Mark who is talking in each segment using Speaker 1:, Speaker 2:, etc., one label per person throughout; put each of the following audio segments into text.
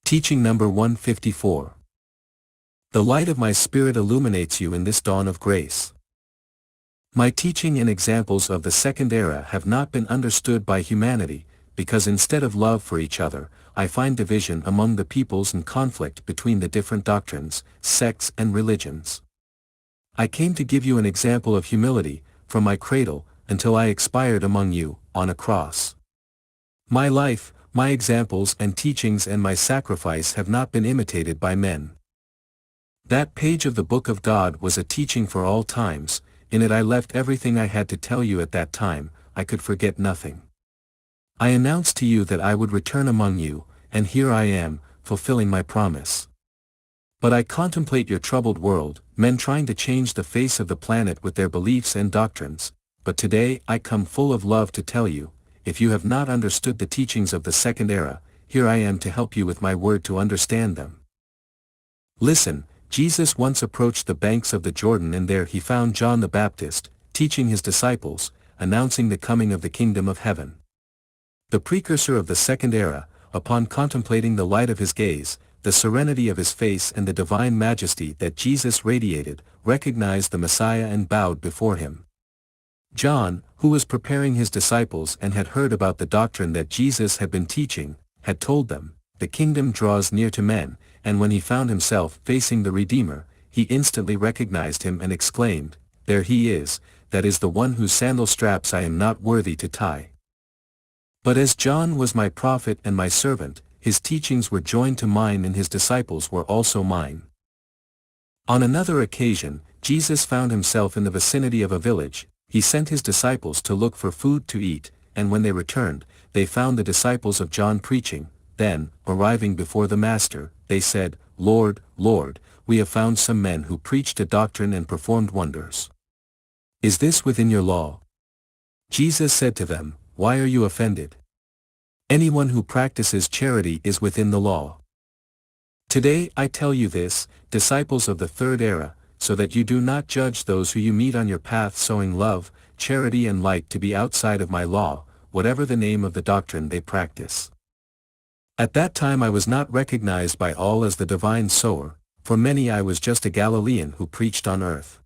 Speaker 1: Teaching number 154. The light of my Spirit illuminates you in this dawn of grace. My teaching and examples of the second era have not been understood by humanity, because instead of love for each other, I find division among the peoples and conflict between the different doctrines, sects and religions. I came to give you an example of humility, from my cradle, until I expired among you, on a cross. My life, my examples and teachings and my sacrifice have not been imitated by men. That page of the Book of God was a teaching for all times. In it I left everything I had to tell you at that time. I could forget nothing. I announced to you that I would return among you, and here I am, fulfilling my promise. But I contemplate your troubled world, men trying to change the face of the planet with their beliefs and doctrines. But today I come full of love to tell you, if you have not understood the teachings of the second era, here I am to help you with my word to understand them. Listen, Jesus once approached the banks of the Jordan, and there he found John the Baptist, teaching his disciples, announcing the coming of the kingdom of heaven. The precursor of the second era, upon contemplating the light of his gaze, the serenity of his face and the divine majesty that Jesus radiated, recognized the Messiah and bowed before him. John, who was preparing his disciples and had heard about the doctrine that Jesus had been teaching, had told them, "The kingdom draws near to men," and when he found himself facing the Redeemer, he instantly recognized him and exclaimed, "There he is, that is the one whose sandal straps I am not worthy to tie." But as John was my prophet and my servant, his teachings were joined to mine and his disciples were also mine. On another occasion, Jesus found himself in the vicinity of a village. He sent his disciples to look for food to eat, and when they returned, they found the disciples of John preaching. Then, arriving before the Master, they said, "Lord, Lord, we have found some men who preached a doctrine and performed wonders. Is this within your law?" Jesus said to them, "Why are you offended? Anyone who practices charity is within the law. Today I tell you this, disciples of the third era, so that you do not judge those who you meet on your path sowing love, charity and light to be outside of my law, whatever the name of the doctrine they practice." At that time I was not recognized by all as the divine sower, for many I was just a Galilean who preached on earth.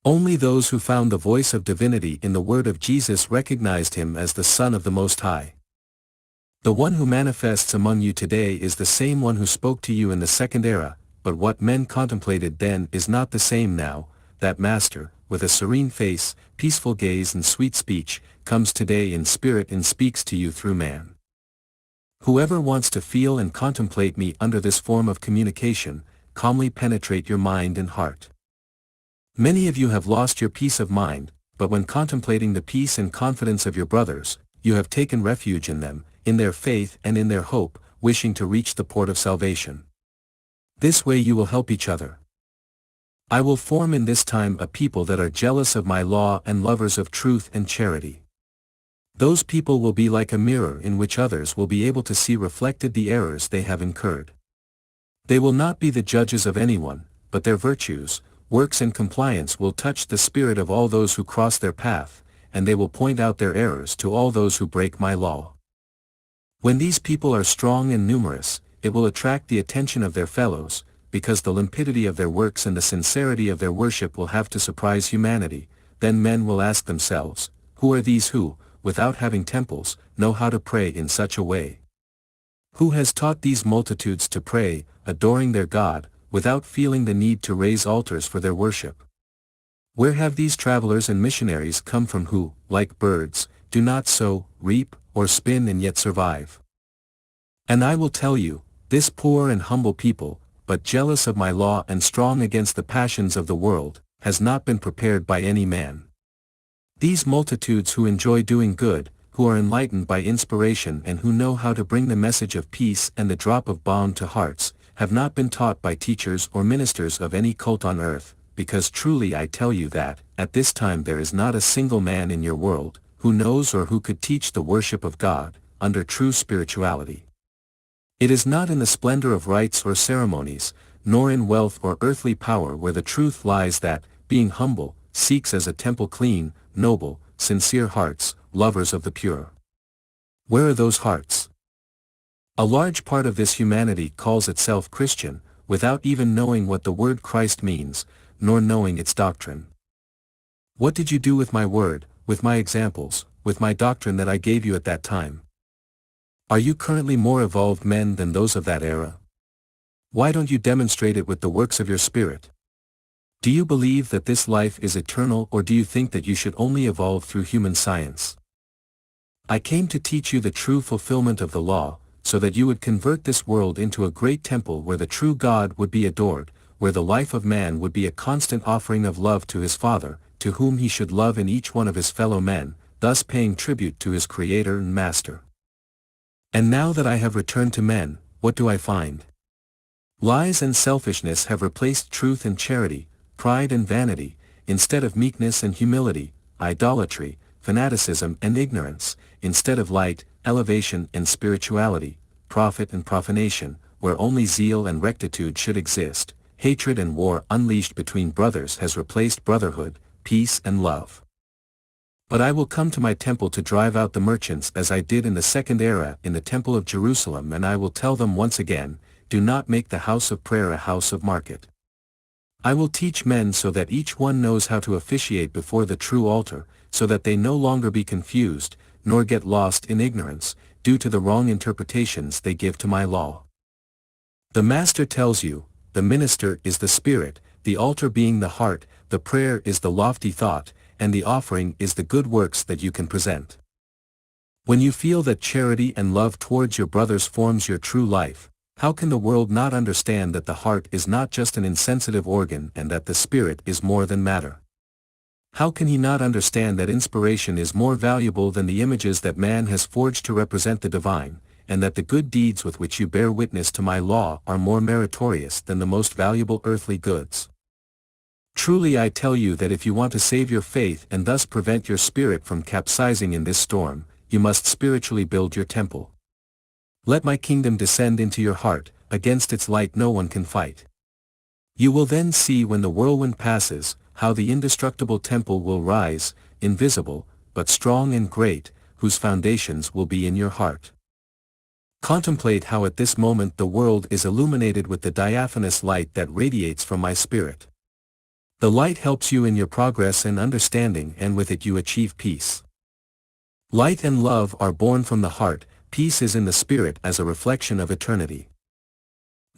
Speaker 1: Only those who found the voice of divinity in the word of Jesus recognized him as the Son of the Most High. The one who manifests among you today is the same one who spoke to you in the second era, but what men contemplated then is not the same now. That Master, with a serene face, peaceful gaze and sweet speech, comes today in spirit and speaks to you through man. Whoever wants to feel and contemplate me under this form of communication, calmly penetrate your mind and heart. Many of you have lost your peace of mind, but when contemplating the peace and confidence of your brothers, you have taken refuge in them, in their faith and in their hope, wishing to reach the port of salvation. This way you will help each other. I will form in this time a people that are jealous of my law and lovers of truth and charity. Those people will be like a mirror in which others will be able to see reflected the errors they have incurred. They will not be the judges of anyone, but their virtues, works and compliance will touch the spirit of all those who cross their path, and they will point out their errors to all those who break my law. When these people are strong and numerous, it will attract the attention of their fellows, because the limpidity of their works and the sincerity of their worship will have to surprise humanity. Then men will ask themselves, who are these who, without having temples, know how to pray in such a way? Who has taught these multitudes to pray, adoring their God, without feeling the need to raise altars for their worship? Where have these travelers and missionaries come from who, like birds, do not sow, reap, or spin and yet survive? And I will tell you, this poor and humble people, but jealous of my law and strong against the passions of the world, has not been prepared by any man. These multitudes who enjoy doing good, who are enlightened by inspiration and who know how to bring the message of peace and the drop of balm to hearts, have not been taught by teachers or ministers of any cult on earth, because truly I tell you that, at this time there is not a single man in your world, who knows or who could teach the worship of God, under true spirituality. It is not in the splendor of rites or ceremonies, nor in wealth or earthly power where the truth lies that, being humble, seeks as a temple clean, noble, sincere hearts, lovers of the pure. Where are those hearts? A large part of this humanity calls itself Christian, without even knowing what the word Christ means, nor knowing its doctrine. What did you do with my word, with my examples, with my doctrine that I gave you at that time? Are you currently more evolved men than those of that era? Why don't you demonstrate it with the works of your spirit? Do you believe that this life is eternal, or do you think that you should only evolve through human science? I came to teach you the true fulfillment of the law, so that you would convert this world into a great temple where the true God would be adored, where the life of man would be a constant offering of love to his Father, to whom he should love in each one of his fellow men, thus paying tribute to his Creator and Master. And now that I have returned to men, what do I find? Lies and selfishness have replaced truth and charity, pride and vanity, instead of meekness and humility, idolatry, fanaticism and ignorance, instead of light, elevation and spirituality, profit and profanation, where only zeal and rectitude should exist. Hatred and war unleashed between brothers has replaced brotherhood, peace and love. But I will come to my temple to drive out the merchants as I did in the second era in the temple of Jerusalem, and I will tell them once again, do not make the house of prayer a house of market. I will teach men so that each one knows how to officiate before the true altar, so that they no longer be confused, nor get lost in ignorance, due to the wrong interpretations they give to my law. The Master tells you, the minister is the spirit, the altar being the heart, the prayer is the lofty thought, and the offering is the good works that you can present. When you feel that charity and love towards your brothers forms your true life, how can the world not understand that the heart is not just an insensitive organ and that the spirit is more than matter? How can he not understand that inspiration is more valuable than the images that man has forged to represent the divine, and that the good deeds with which you bear witness to my law are more meritorious than the most valuable earthly goods? Truly I tell you that if you want to save your faith and thus prevent your spirit from capsizing in this storm, you must spiritually build your temple. Let my kingdom descend into your heart, against its light no one can fight. You will then see when the whirlwind passes, how the indestructible temple will rise, invisible, but strong and great, whose foundations will be in your heart. Contemplate how at this moment the world is illuminated with the diaphanous light that radiates from my spirit. The light helps you in your progress and understanding, and with it you achieve peace. Light and love are born from the heart, peace is in the spirit as a reflection of eternity.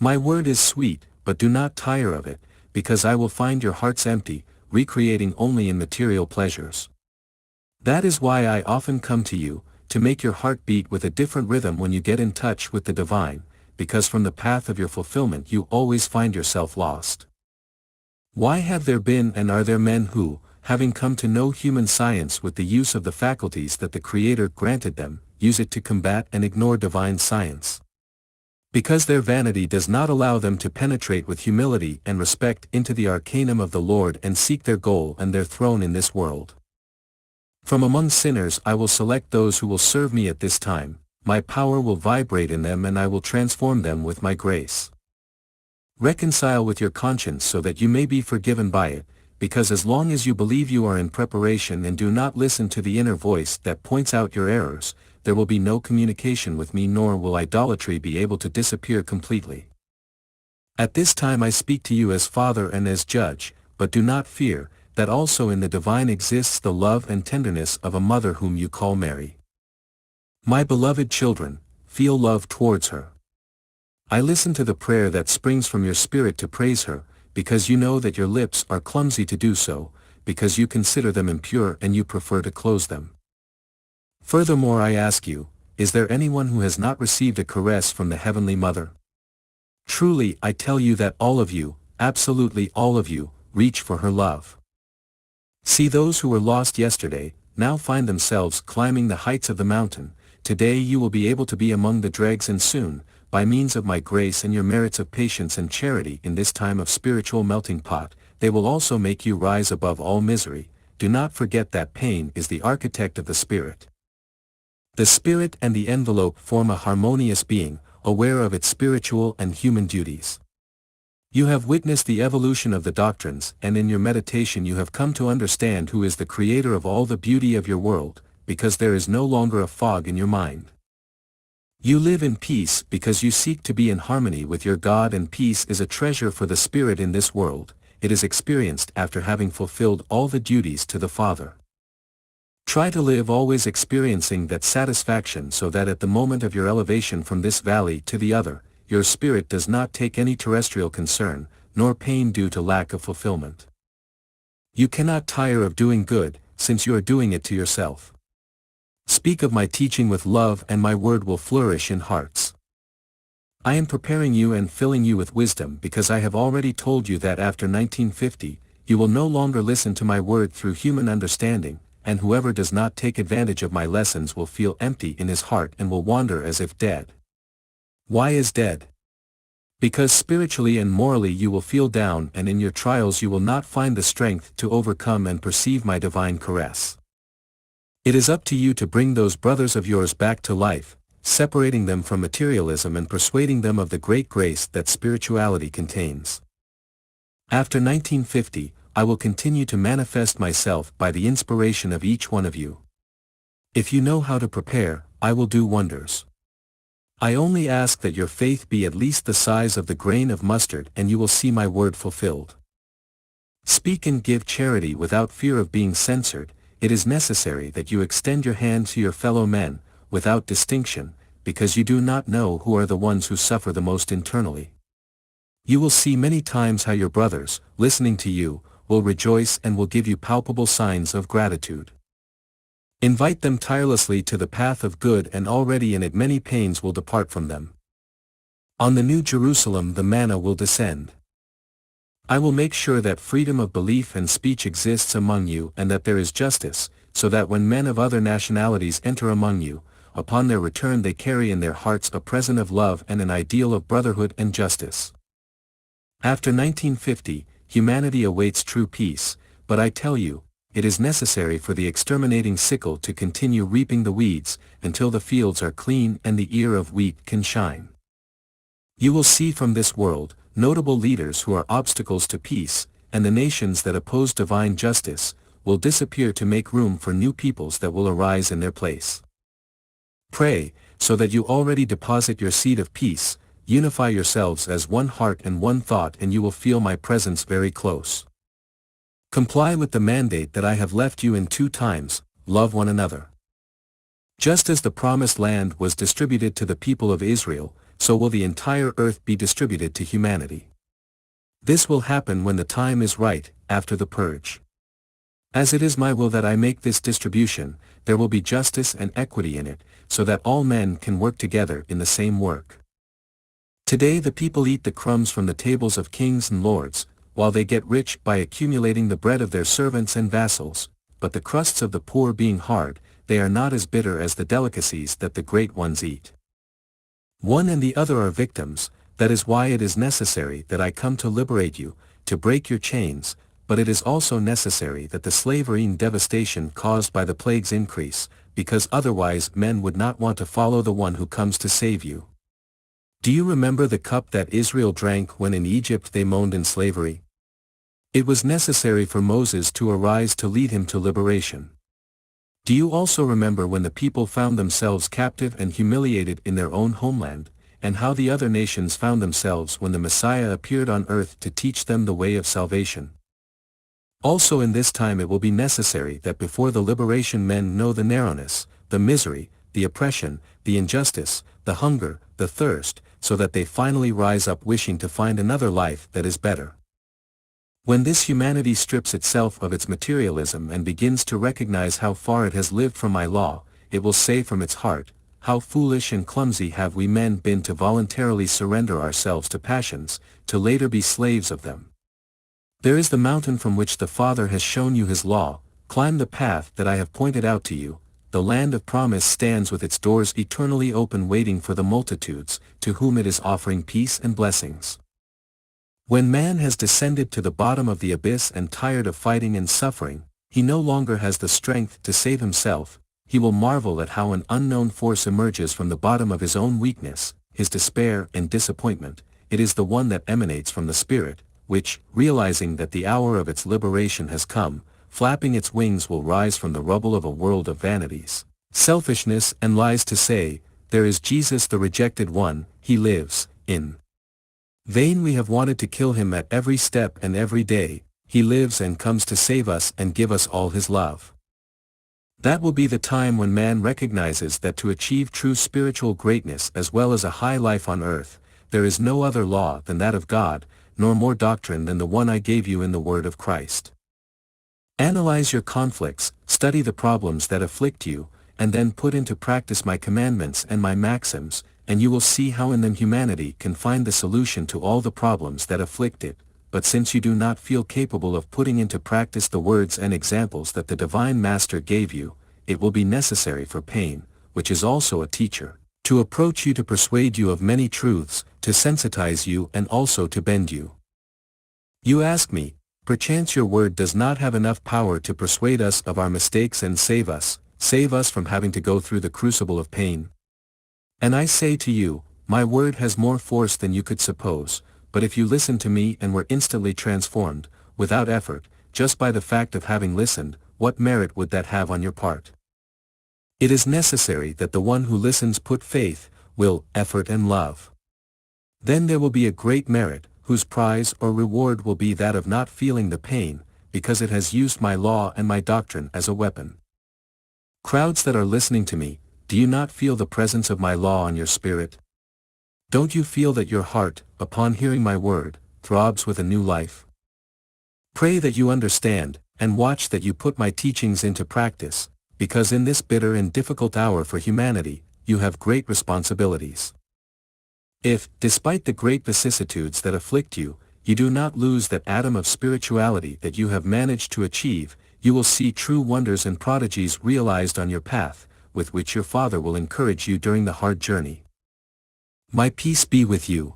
Speaker 1: My word is sweet, but do not tire of it, because I will find your hearts empty, recreating only in material pleasures. That is why I often come to you, to make your heart beat with a different rhythm when you get in touch with the divine, because from the path of your fulfillment you always find yourself lost. Why have there been and are there men who, having come to know human science with the use of the faculties that the Creator granted them, use it to combat and ignore divine science? Because their vanity does not allow them to penetrate with humility and respect into the Arcanum of the Lord and seek their goal and their throne in this world. From among sinners I will select those who will serve me at this time, my power will vibrate in them and I will transform them with my grace. Reconcile with your conscience so that you may be forgiven by it, because as long as you believe you are in preparation and do not listen to the inner voice that points out your errors, there will be no communication with me, nor will idolatry be able to disappear completely. At this time I speak to you as Father and as Judge, but do not fear, that also in the divine exists the love and tenderness of a mother whom you call Mary. My beloved children, feel love towards her. I listen to the prayer that springs from your spirit to praise her, because you know that your lips are clumsy to do so, because you consider them impure and you prefer to close them. Furthermore I ask you, is there anyone who has not received a caress from the Heavenly Mother? Truly I tell you that all of you, absolutely all of you, reach for her love. See, those who were lost yesterday, now find themselves climbing the heights of the mountain. Today you will be able to be among the dregs, and soon, by means of my grace and your merits of patience and charity in this time of spiritual melting pot, they will also make you rise above all misery. Do not forget that pain is the architect of the spirit. The spirit and the envelope form a harmonious being, aware of its spiritual and human duties. You have witnessed the evolution of the doctrines, and in your meditation you have come to understand who is the creator of all the beauty of your world, because there is no longer a fog in your mind. You live in peace because you seek to be in harmony with your God, and peace is a treasure for the spirit in this world. It is experienced after having fulfilled all the duties to the Father. Try to live always experiencing that satisfaction, so that at the moment of your elevation from this valley to the other, your spirit does not take any terrestrial concern, nor pain due to lack of fulfillment. You cannot tire of doing good, since you are doing it to yourself. Speak of my teaching with love, and my word will flourish in hearts. I am preparing you and filling you with wisdom, because I have already told you that after 1950, you will no longer listen to my word through human understanding, and whoever does not take advantage of my lessons will feel empty in his heart and will wander as if dead. Why is dead? Because spiritually and morally you will feel down, and in your trials you will not find the strength to overcome and perceive my divine caress. It is up to you to bring those brothers of yours back to life, separating them from materialism and persuading them of the great grace that spirituality contains. After 1950, I will continue to manifest myself by the inspiration of each one of you. If you know how to prepare, I will do wonders. I only ask that your faith be at least the size of the grain of mustard, and you will see my word fulfilled. Speak and give charity without fear of being censored. It is necessary that you extend your hand to your fellow men, without distinction, because you do not know who are the ones who suffer the most internally. You will see many times how your brothers, listening to you, will rejoice and will give you palpable signs of gratitude. Invite them tirelessly to the path of good, and already in it many pains will depart from them. On the New Jerusalem the manna will descend. I will make sure that freedom of belief and speech exists among you, and that there is justice, so that when men of other nationalities enter among you, upon their return they carry in their hearts a present of love and an ideal of brotherhood and justice. After 1950, humanity awaits true peace, but I tell you, it is necessary for the exterminating sickle to continue reaping the weeds, until the fields are clean and the ear of wheat can shine. You will see from this world, notable leaders who are obstacles to peace, and the nations that oppose divine justice, will disappear to make room for new peoples that will arise in their place. Pray, so that you already deposit your seed of peace, unify yourselves as one heart and one thought, and you will feel my presence very close. Comply with the mandate that I have left you in 2 times, love one another. Just as the promised land was distributed to the people of Israel, so will the entire earth be distributed to humanity. This will happen when the time is right, after the purge. As it is my will that I make this distribution, there will be justice and equity in it, so that all men can work together in the same work. Today the people eat the crumbs from the tables of kings and lords, while they get rich by accumulating the bread of their servants and vassals, but the crusts of the poor being hard, they are not as bitter as the delicacies that the great ones eat. One and the other are victims. That is why it is necessary that I come to liberate you, to break your chains, but it is also necessary that the slavery and devastation caused by the plagues increase, because otherwise men would not want to follow the one who comes to save you. Do you remember the cup that Israel drank when in Egypt they moaned in slavery? It was necessary for Moses to arise to lead him to liberation. Do you also remember when the people found themselves captive and humiliated in their own homeland, and how the other nations found themselves when the Messiah appeared on earth to teach them the way of salvation? Also in this time it will be necessary that before the liberation men know the narrowness, the misery, the oppression, the injustice, the hunger, the thirst, so that they finally rise up wishing to find another life that is better. When this humanity strips itself of its materialism and begins to recognize how far it has lived from my law, it will say from its heart, "How foolish and clumsy have we men been to voluntarily surrender ourselves to passions, to later be slaves of them." There is the mountain from which the Father has shown you his law. Climb the path that I have pointed out to you. The land of promise stands with its doors eternally open, waiting for the multitudes, to whom it is offering peace and blessings. When man has descended to the bottom of the abyss and tired of fighting and suffering, he no longer has the strength to save himself. He will marvel at how an unknown force emerges from the bottom of his own weakness, his despair and disappointment. It is the one that emanates from the Spirit, which, realizing that the hour of its liberation has come, flapping its wings will rise from the rubble of a world of vanities, selfishness and lies to say, there is Jesus the rejected one, he lives. In vain we have wanted to kill him at every step and every day, he lives and comes to save us and give us all his love. That will be the time when man recognizes that to achieve true spiritual greatness as well as a high life on earth, there is no other law than that of God, nor more doctrine than the one I gave you in the word of Christ. Analyze your conflicts, study the problems that afflict you, and then put into practice my commandments and my maxims, and you will see how in them humanity can find the solution to all the problems that afflict it. But since you do not feel capable of putting into practice the words and examples that the Divine Master gave you, it will be necessary for pain, which is also a teacher, to approach you to persuade you of many truths, to sensitize you and also to bend you. You ask me, perchance your word does not have enough power to persuade us of our mistakes and save us from having to go through the crucible of pain. And I say to you, my word has more force than you could suppose. But if you listened to me and were instantly transformed, without effort, just by the fact of having listened, what merit would that have on your part? It is necessary that the one who listens put faith, will, effort and love. Then there will be a great merit, whose prize or reward will be that of not feeling the pain, because it has used my law and my doctrine as a weapon. Crowds that are listening to me, do you not feel the presence of my law on your spirit? Don't you feel that your heart, upon hearing my word, throbs with a new life? Pray that you understand, and watch that you put my teachings into practice, because in this bitter and difficult hour for humanity, you have great responsibilities. If, despite the great vicissitudes that afflict you, you do not lose that atom of spirituality that you have managed to achieve, you will see true wonders and prodigies realized on your path, with which your Father will encourage you during the hard journey. My peace be with you.